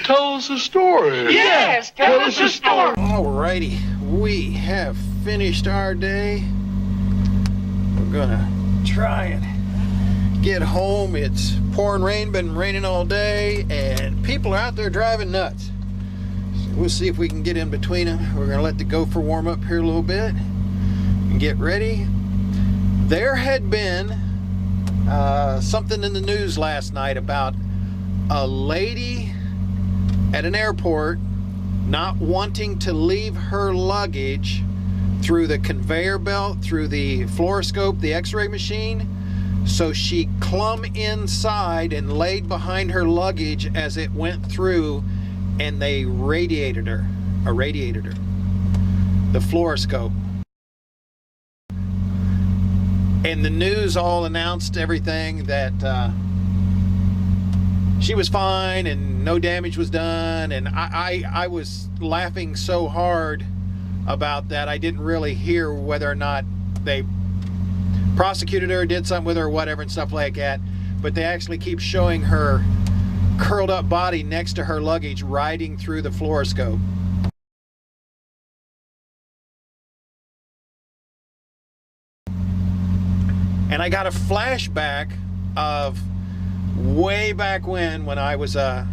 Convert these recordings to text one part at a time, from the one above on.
Tell us a story. Yes, tell us a story. Alrighty, we have finished our day. We're gonna try and get home. It's pouring rain, been raining all day, and people are out there driving nuts. So we'll see if we can get in between them. We're gonna let the GO4 warm up here a little bit and get ready. There had been something in the news last night about a lady at an airport not wanting to leave her luggage through the conveyor belt, through the fluoroscope, the x-ray machine. So she clumb inside and laid behind her luggage as it went through, and they irradiated her. The fluoroscope. And the news all announced everything that she was fine and no damage was done, and I was laughing so hard about that. I didn't really hear whether or not they prosecuted her, did something with her or whatever and stuff like that, but they actually keep showing her curled up body next to her luggage riding through the fluoroscope. And I got a flashback of way back when I was a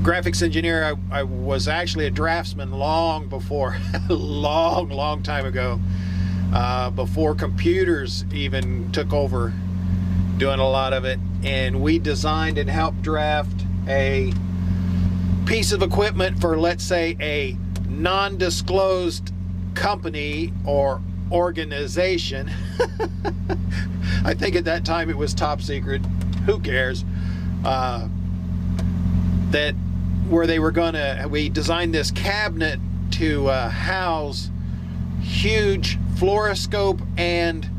graphics engineer. I was actually a draftsman long before, long time ago, before computers even took over doing a lot of it. And we designed and helped draft a piece of equipment for, let's say, a non-disclosed company or organization. I think at that time it was top secret, who cares, that where they were gonna, we designed this cabinet to house huge fluoroscope and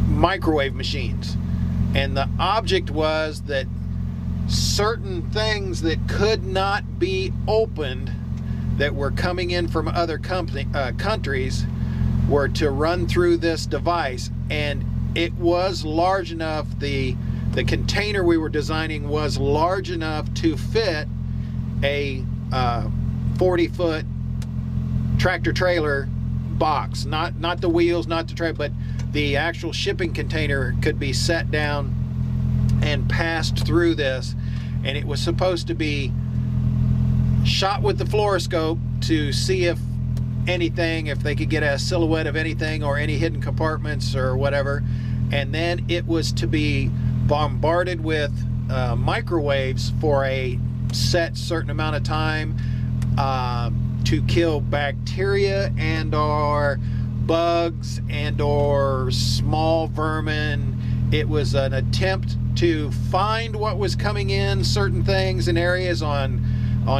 microwave machines, and the object was that certain things that could not be opened that were coming in from other countries were to run through this device. And it was large enough, the container we were designing was large enough to fit a 40-foot tractor trailer box, not the wheels, not the tray, but the actual shipping container could be set down and passed through this. And it was supposed to be shot with the fluoroscope to see if anything, if they could get a silhouette of anything or any hidden compartments or whatever. And then it was to be bombarded with microwaves for a set certain amount of time to kill bacteria and or bugs and or small vermin. It was an attempt to find what was coming in, certain things in areas on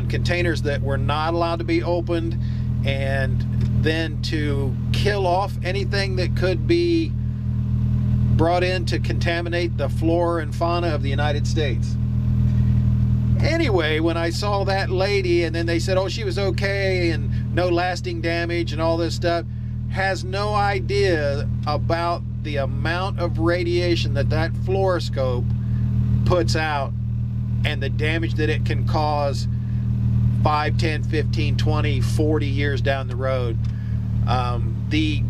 containers that were not allowed to be opened, and then to kill off anything that could be brought in to contaminate the flora and fauna of the United States. Anyway, when I saw that lady, and then they said, oh, she was okay and no lasting damage and all this stuff, has no idea about the amount of radiation that fluoroscope puts out and the damage that it can cause 5, 10, 15, 20, 40 years down the road. The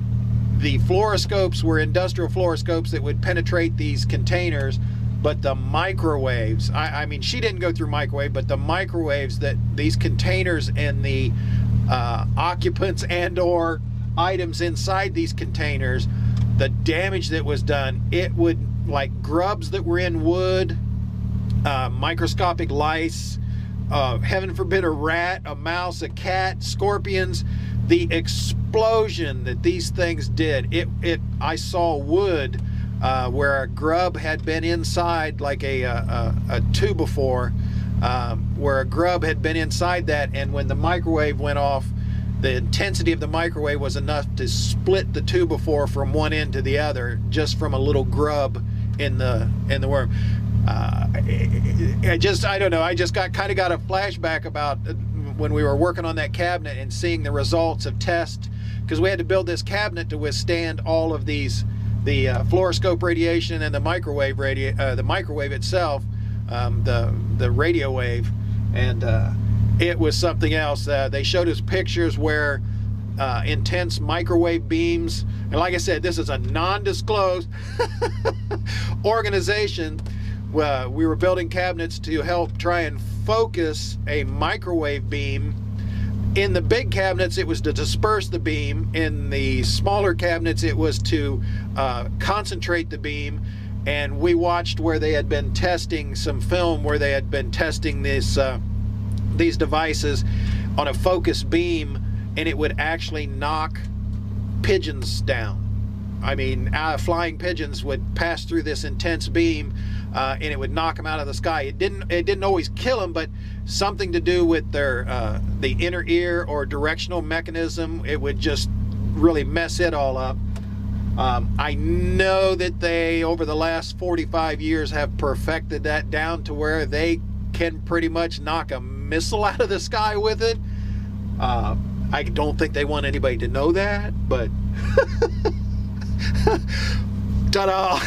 fluoroscopes were industrial fluoroscopes that would penetrate these containers, but the microwaves, I mean, she didn't go through microwave, but the microwaves that these containers and the occupants and or items inside these containers, the damage that was done, it would, like grubs that were in wood, microscopic lice, heaven forbid a rat, a mouse, a cat, scorpions, the explosion that these things did. I saw wood where a grub had been inside, like a 2x4, where a grub had been inside that, and when the microwave went off, the intensity of the microwave was enough to split the 2x4 from one end to the other, just from a little grub in the worm. I don't know, I just kind of got a flashback about when we were working on that cabinet and seeing the results of tests, because we had to build this cabinet to withstand all of these, the fluoroscope radiation and the microwave itself the radio wave, and it was something else. They showed us pictures where intense microwave beams, and like I said, this is a non-disclosed organization. We were building cabinets to help try and focus a microwave beam. In the big cabinets, it was to disperse the beam. In the smaller cabinets, it was to concentrate the beam. And we watched where they had been testing some film, where they had been testing this these devices on a focused beam, and it would actually knock pigeons down. I mean, flying pigeons would pass through this intense beam, and it would knock them out of the sky. It didn't always kill them, but something to do with their the inner ear or directional mechanism. It would just really mess it all up. I know that they, over the last 45 years, have perfected that down to where they can pretty much knock a missile out of the sky with it. I don't think they want anybody to know that, but ta-da.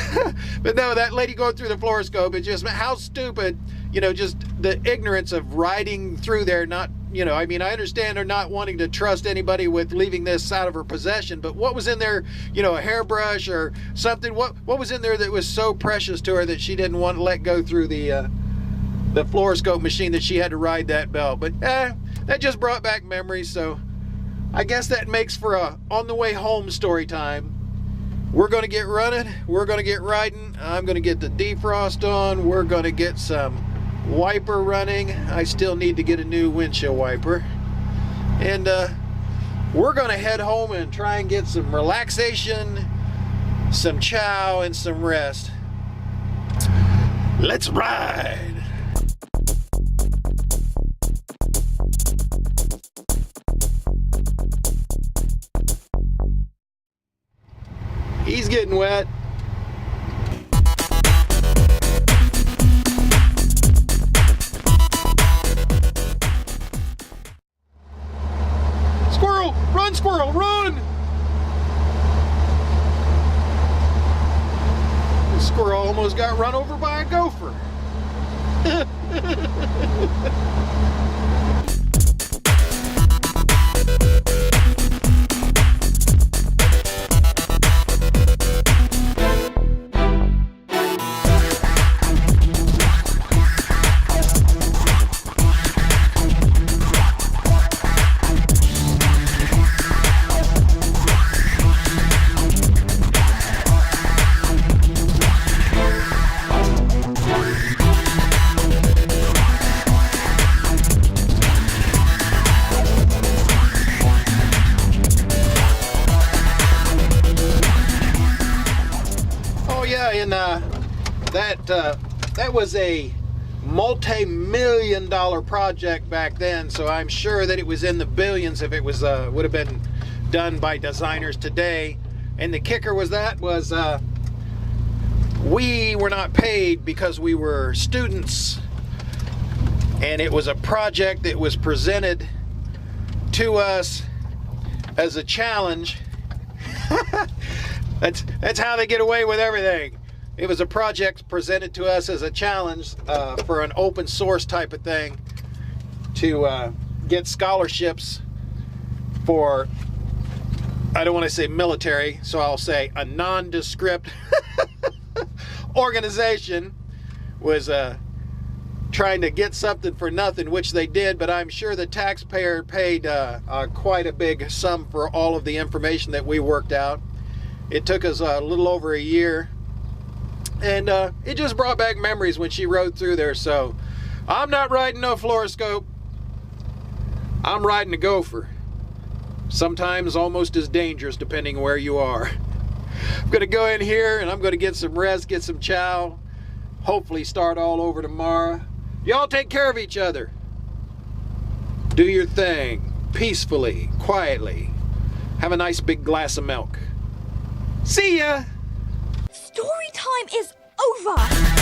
But no, that lady going through the fluoroscope, it just, how stupid, you know, just the ignorance of riding through there. Not, you know, I mean, I understand her not wanting to trust anybody with leaving this out of her possession, but what was in there, you know, a hairbrush or something? What was in there that was so precious to her that she didn't want to let go through the fluoroscope machine, that she had to ride that belt? But that just brought back memories, so I guess that makes for a on the way home story time. We're going to get running, we're going to get riding, I'm going to get the defrost on, we're going to get some wiper running. I still need to get a new windshield wiper, and we're going to head home and try and get some relaxation, some chow, and some rest. Let's ride. He's getting wet. Squirrel! Run, squirrel, run! The squirrel almost got run over by a gopher. That was a multi-million-dollar project back then, so I'm sure that it was in the billions if it was would have been done by designers today. And the kicker was we were not paid because we were students, and it was a project that was presented to us as a challenge. That's how they get away with everything. It was a project presented to us as a challenge for an open source type of thing to get scholarships for, I don't want to say military, so I'll say a nondescript organization was trying to get something for nothing, which they did, but I'm sure the taxpayer paid quite a big sum for all of the information that we worked out. It took us a little over a year. And it just brought back memories when she rode through there. So I'm not riding no fluoroscope. I'm riding a gopher. Sometimes almost as dangerous depending where you are. I'm going to go in here and I'm going to get some rest, get some chow. Hopefully start all over tomorrow. Y'all take care of each other. Do your thing peacefully, quietly. Have a nice big glass of milk. See ya! Story time is over!